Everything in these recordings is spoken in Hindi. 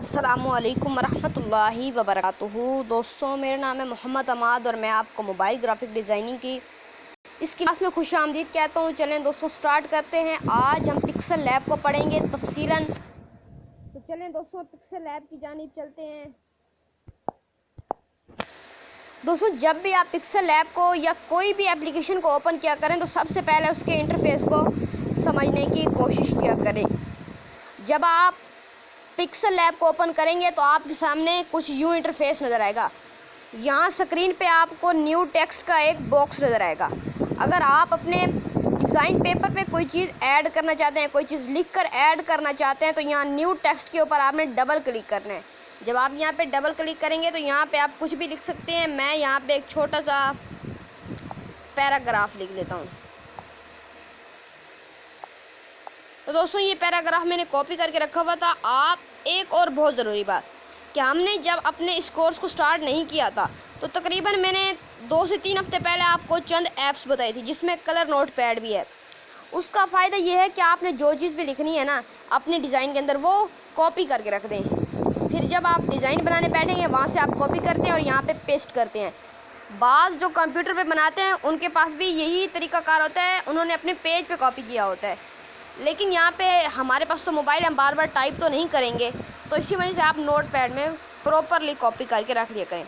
अस्सलामुअलैकुम वरहमतुल्लाहि वबरकातुहू। दोस्तों, मेरा नाम है मोहम्मद अमाद और मैं आपको मोबाइल ग्राफिक डिज़ाइनिंग की इस क्लास में खुशामदीद कहता हूँ। चलें दोस्तों, स्टार्ट करते हैं। आज हम पिक्सल लैब को पढ़ेंगे तफसीलन। तो चलें दोस्तों, पिक्सल लैब की जानिब चलते हैं। दोस्तों, जब भी आप पिक्सल लैब को या कोई भी एप्लीकेशन को ओपन किया करें तो सबसे पहले उसके इंटरफेस को समझने की कोशिश किया करें। जब आप पिक्सल लैब को ओपन करेंगे तो आपके सामने कुछ यूँ इंटरफेस नज़र आएगा। यहाँ स्क्रीन पे आपको न्यू टेक्स्ट का एक बॉक्स नज़र आएगा। अगर आप अपने डिज़ाइन पेपर पे कोई चीज़ ऐड करना चाहते हैं, कोई चीज़ लिखकर ऐड करना चाहते हैं, तो यहाँ न्यू टेक्स्ट के ऊपर आपने डबल क्लिक करना है। जब आप यहाँ पे डबल क्लिक करेंगे तो यहाँ पे आप कुछ भी लिख सकते हैं। मैं यहाँ पे एक छोटा सा पैराग्राफ लिख लेता हूँ। तो दोस्तों, ये पैराग्राफ मैंने कॉपी करके रखा हुआ था। आप एक और बहुत ज़रूरी बात कि हमने जब अपने इस कोर्स को स्टार्ट नहीं किया था तो तकरीबन मैंने 2 से 3 हफ्ते पहले आपको चंद ऐप्स बताई थी जिसमें कलर नोट पैड भी है। उसका फ़ायदा ये है कि आपने जो चीज़ भी लिखनी है ना अपने डिज़ाइन के अंदर, वो कॉपी करके रख दें। फिर जब आप डिज़ाइन बनाने बैठेंगे वहाँ से आप कॉपी करते हैं और यहाँ पे पेस्ट करते हैं। बाज़ जो कंप्यूटर पे बनाते हैं उनके पास भी यही तरीक़ाकार होता है, उन्होंने अपने पेज पे कॉपी किया होता है। लेकिन यहाँ पे हमारे पास तो मोबाइल, हम बार बार टाइप तो नहीं करेंगे, तो इसी वजह से आप नोट पैड में प्रॉपरली कॉपी करके रख लिया करें।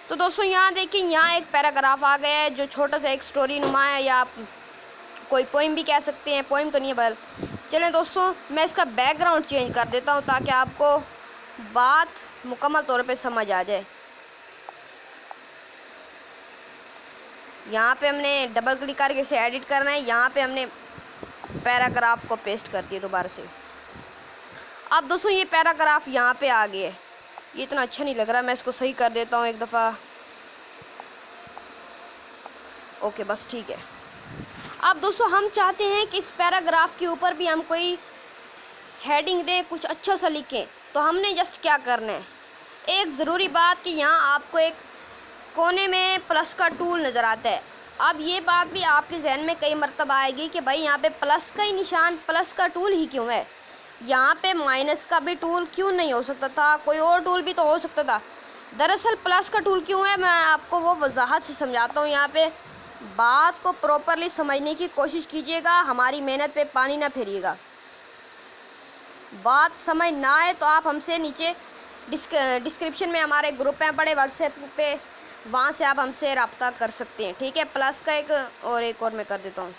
तो दोस्तों, यहाँ देखिए, यहाँ एक पैराग्राफ आ गया है जो छोटा सा एक स्टोरी नुमा है, या आप कोई पोइम भी कह सकते हैं। पोइम तो नहीं है बल। चलें दोस्तों, मैं इसका बैकग्राउंड चेंज कर देता हूँ ताकि आपको बात मुकम्मल तौर पे समझ आ जाए। यहाँ पे हमने डबल क्लिक करके इसे एडिट करना है। यहाँ पे हमने पैराग्राफ को पेस्ट कर दिया दोबारा से। अब दोस्तों, ये पैराग्राफ यहाँ पे आ गया है। ये इतना अच्छा नहीं लग रहा, मैं इसको सही कर देता हूँ एक दफ़ा। ओके, बस ठीक है। अब दोस्तों, हम चाहते हैं कि इस पैराग्राफ के ऊपर भी हम कोई हेडिंग दें, कुछ अच्छा सा लिखें। तो हमने जस्ट क्या करना है, एक ज़रूरी बात कि यहाँ आपको एक कोने में प्लस का टूल नज़र आता है। अब ये बात भी आपके जहन में कई मरतबा आएगी कि भाई यहाँ पे प्लस का ही निशान, प्लस का टूल ही क्यों है, यहाँ पे माइनस का भी टूल क्यों नहीं हो सकता था, कोई और टूल भी तो हो सकता था। दरअसल प्लस का टूल क्यों है, मैं आपको वो वजाहत से समझाता हूँ। यहाँ पे बात को प्रॉपरली समझने की कोशिश कीजिएगा, हमारी मेहनत पे पानी ना फेरिएगा। बात समझ ना आए तो आप हमसे नीचे डिस्क्रिप्शन में हमारे ग्रुप हैं पड़े व्हाट्सएप पे, वहाँ से आप हमसे रब्ता कर सकते हैं। ठीक है, प्लस का एक और मैं कर देता हूँ।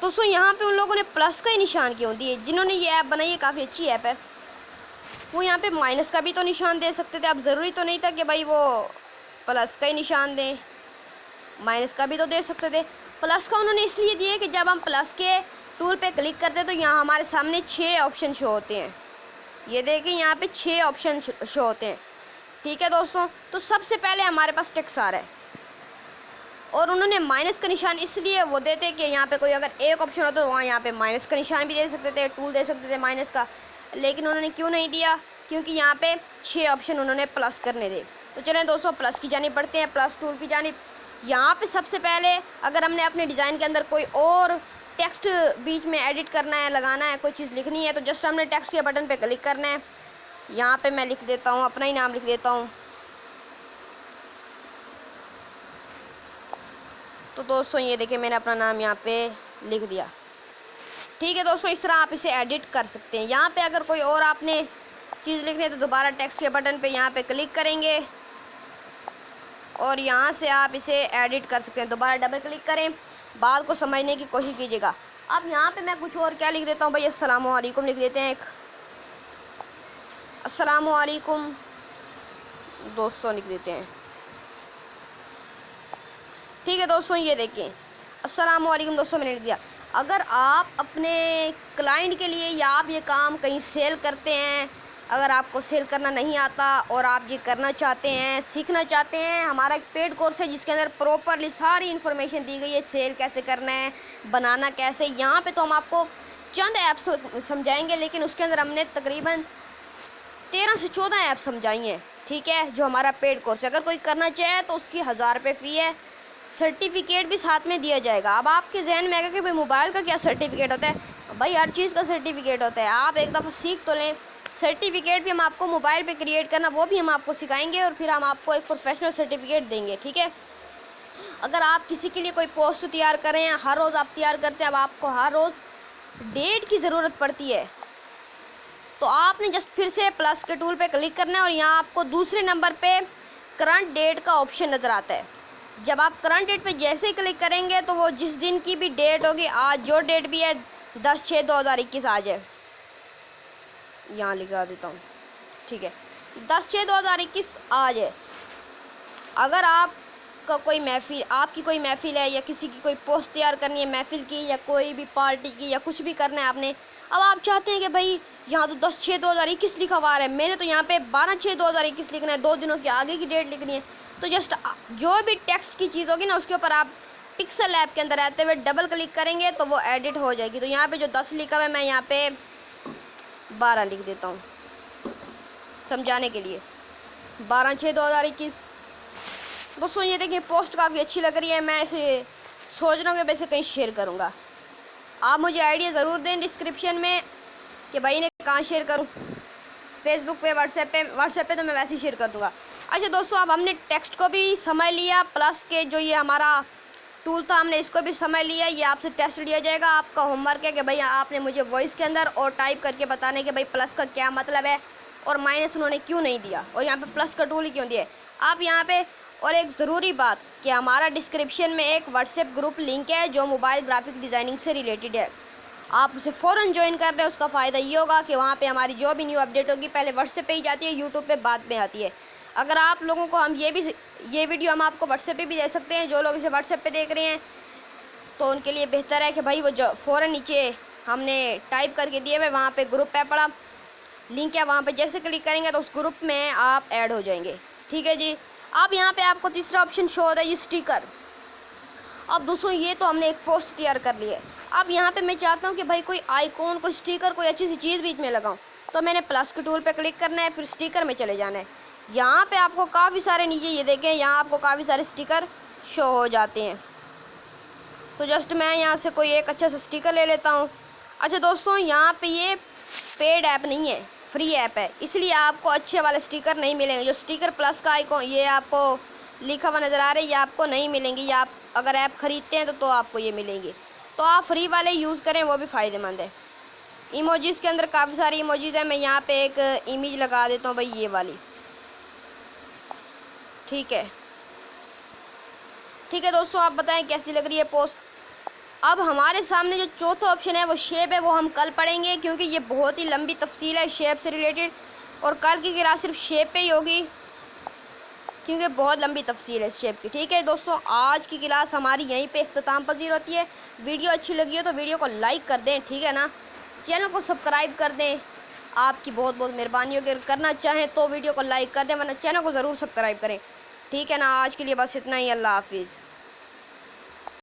दोस्तों, यहाँ पे उन लोगों ने प्लस का ही निशान क्यों दिए, जिन्होंने ये ऐप बनाई है, काफ़ी अच्छी ऐप है। वो यहाँ पे माइनस का भी तो निशान दे सकते थे। अब ज़रूरी तो नहीं था कि भाई वो प्लस का ही निशान दें, माइनस का भी तो दे सकते थे। प्लस का उन्होंने इसलिए दिए कि जब हम प्लस के टूल पे क्लिक करते हैं तो यहाँ हमारे सामने 6 ऑप्शन शो होते हैं। ये देखिए, यहाँ पे 6 ऑप्शन शो होते हैं। ठीक है दोस्तों, तो सबसे पहले हमारे पास टेक्स्ट आ रहा है और उन्होंने माइनस का निशान इसलिए वो देते कि यहाँ पे कोई अगर एक ऑप्शन हो तो वहाँ यहाँ पे माइनस का निशान भी दे सकते थे, टूल दे सकते थे माइनस का। लेकिन उन्होंने क्यों नहीं दिया, क्योंकि यहाँ पे 6 ऑप्शन उन्होंने प्लस करने दे। तो चलें दोस्तों, प्लस की जानिब बढ़ते हैं, प्लस टूल की जानिब। यहाँ पे सबसे पहले अगर हमने अपने डिज़ाइन के अंदर कोई और टेक्स्ट बीच में एडिट करना है, लगाना है, कोई चीज़ लिखनी है, तो जस्ट हमने टेक्स्ट के बटन पे क्लिक करना है। यहाँ पे मैं लिख देता हूँ, अपना ही नाम लिख देता हूँ। तो दोस्तों, ये देखिए, मैंने अपना नाम यहाँ पे लिख दिया। ठीक है दोस्तों, इस तरह आप इसे एडिट कर सकते हैं। यहाँ पे अगर कोई और आपने चीज़ लिखनी है तो दोबारा टेक्स्ट के बटन पे यहाँ पे क्लिक करेंगे और यहाँ से आप इसे एडिट कर सकते हैं। दोबारा डबल क्लिक करें, बात को समझने की कोशिश कीजिएगा। अब यहाँ पे मैं कुछ और क्या लिख देता हूँ भाई, अस्सलामु अलैकुम लिख देते हैं। एक अस्सलामु अलैकुम दोस्तों लिख देते हैं। ठीक है दोस्तों, ये देखिए, अस्सलामु अलैकुम दोस्तों मैंने लिख दिया। अगर आप अपने क्लाइंट के लिए या आप ये काम कहीं सेल करते हैं, अगर आपको सेल करना नहीं आता और आप ये करना चाहते हैं, सीखना चाहते हैं, हमारा एक पेड कोर्स है जिसके अंदर प्रॉपरली सारी इन्फॉर्मेशन दी गई है। सेल कैसे करना है, बनाना कैसे। यहाँ पे तो हम आपको चंद ऐप्स समझाएंगे, लेकिन उसके अंदर हमने तकरीबन 13 से 14 ऐप समझाई हैं। ठीक है, जो हमारा पेड कोर्स है। अगर कोई करना चाहे तो उसकी 1000 रुपये फ़ी है, सर्टिफिकेट भी साथ में दिया जाएगा। अब आपके जहन में आएगा कि भाई मोबाइल का क्या सर्टिफिकेट होता है। भाई हर चीज़ का सर्टिफिकेट होता है, आप एक दफ़ा सीख तो लें। सर्टिफिकेट भी हम आपको मोबाइल पे क्रिएट करना वो भी हम आपको सिखाएंगे, और फिर हम आपको एक प्रोफेशनल सर्टिफिकेट देंगे, ठीक है। अगर आप किसी के लिए कोई पोस्ट तैयार करें या हर रोज़ आप तैयार करते हैं, अब आपको हर रोज़ डेट की ज़रूरत पड़ती है, तो आपने जस्ट फिर से प्लस के टूल पे क्लिक करना है, और यहाँ आपको दूसरे नंबर पे करंट डेट का ऑप्शन नज़र आता है। जब आप करंट डेट पे जैसे ही क्लिक करेंगे तो वो जिस दिन की भी डेट होगी, आज जो डेट भी है 10/6/2021 आज है, यहाँ लिखा देता हूँ, ठीक है, 10/6/2021 आज है। अगर आपका कोई महफिल, आपकी कोई महफिल है या किसी की कोई पोस्ट तैयार करनी है महफिल की, या कोई भी पार्टी की, या कुछ भी करना है आपने, अब आप चाहते हैं कि भाई यहाँ तो 10/6/2021 लिखा हुआ है, मैंने तो यहाँ पे 12/6/2021 लिखना है, 2 दिनों की आगे की डेट लिखनी है, तो जस्ट जो भी टेक्स्ट की चीज़ होगी ना उसके ऊपर आप पिक्सल ऐप के अंदर रहते हुए डबल क्लिक करेंगे तो वो एडिट हो जाएगी। तो यहाँ पे जो 10 लिखा हुआ है मैं यहाँ पे 12 लिख देता हूँ समझाने के लिए, 12/6/2021। दोस्तों ये देखिए पोस्ट काफ़ी अच्छी लग रही है, मैं इसे सोच रहा हूँ कि वैसे कहीं शेयर करूँगा। आप मुझे आइडिया ज़रूर दें डिस्क्रिप्शन में कि भाई ने कहाँ शेयर करूँ, फेसबुक पे, व्हाट्सएप पे तो मैं वैसे ही शेयर कर दूँगा। अच्छा दोस्तों, अब हमने टेक्स्ट को भी समझ लिया, प्लस के जो ये हमारा टूल था हमने इसको भी समझ लिया। ये आपसे टेस्ट लिया जाएगा, आपका होमवर्क है कि भाई आपने मुझे वॉइस के अंदर और टाइप करके बताने कि भाई प्लस का क्या मतलब है और माइनस उन्होंने क्यों नहीं दिया, और यहाँ पे प्लस का टूल ही क्यों दिया आप यहाँ पे। और एक ज़रूरी बात कि हमारा डिस्क्रिप्शन में एक व्हाट्सएप ग्रुप लिंक है जो मोबाइल ग्राफिक डिज़ाइनिंग से रिलेटेड है, आप उसे फ़ौरन ज्वाइन कर रहे हैं। उसका फ़ायदा ये होगा कि वहाँ पे हमारी जो भी न्यू अपडेट होगी पहले व्हाट्सएप पे ही जाती है, यूट्यूब पे बाद में आती है। अगर आप लोगों को हम ये वीडियो हम आपको व्हाट्सएप पे भी दे सकते हैं, जो लोग इसे व्हाट्सएप पे देख रहे हैं तो उनके लिए बेहतर है कि भाई वो जो फ़ौरन नीचे हमने टाइप करके दिए हुए वहाँ पे ग्रुप है पड़ा लिंक है, वहाँ पे जैसे क्लिक करेंगे तो उस ग्रुप में आप ऐड हो जाएंगे, ठीक है जी। अब यहाँ पे आपको तीसरा ऑप्शन शो होता है ये स्टिकर। अब दोस्तों ये तो हमने एक पोस्ट तैयार कर ली है, अब यहाँ पे मैं चाहता हूँ कि भाई कोई आइकॉन, कोई स्टिकर, कोई अच्छी सी चीज़ बीच में लगाऊँ, तो मैंने प्लस के टूल पे क्लिक करना है, फिर स्टिकर में चले जाना है। यहाँ पे आपको काफ़ी सारे नीचे ये देखें, यहाँ आपको काफ़ी सारे स्टिकर शो हो जाते हैं। तो जस्ट मैं यहाँ से कोई एक अच्छा सा स्टिकर ले लेता हूँ। अच्छा दोस्तों, यहाँ पे ये पेड ऐप नहीं है, फ्री ऐप है, इसलिए आपको अच्छे वाले स्टिकर नहीं मिलेंगे। जो स्टिकर प्लस का आइकॉन ये आपको लिखा हुआ नज़र आ रहा है, ये आपको नहीं मिलेंगे, ये आप अगर ऐप ख़रीदते हैं तो आपको ये मिलेंगे। तो आप फ्री वाले यूज़ करें, वो भी फ़ायदेमंद है। इमोजीज़ के अंदर काफ़ी सारी इमोजीज़ हैं, मैं यहाँ पे एक इमेज लगा देता हूँ भाई ये वाली, ठीक है दोस्तों, आप बताएं कैसी लग रही है पोस्ट। अब हमारे सामने जो चौथा ऑप्शन है वो शेप है, वो हम कल पढ़ेंगे क्योंकि ये बहुत ही लंबी तफसील है शेप से रिलेटेड, और कल की क्लास सिर्फ शेप पे ही होगी क्योंकि बहुत लंबी तफसील है शेप की, ठीक है दोस्तों। आज की क्लास हमारी यहीं पे इख्तिताम पजीर होती है। वीडियो अच्छी लगी हो तो वीडियो को लाइक कर दें, ठीक है ना, चैनल को सब्सक्राइब कर दें, आपकी बहुत बहुत मेहरबानी होगी। अगर करना चाहें तो वीडियो को लाइक कर दें, वरना चैनल को ज़रूर सब्सक्राइब करें, ठीक है ना। आज के लिए बस इतना ही, अल्लाह हाफिज़।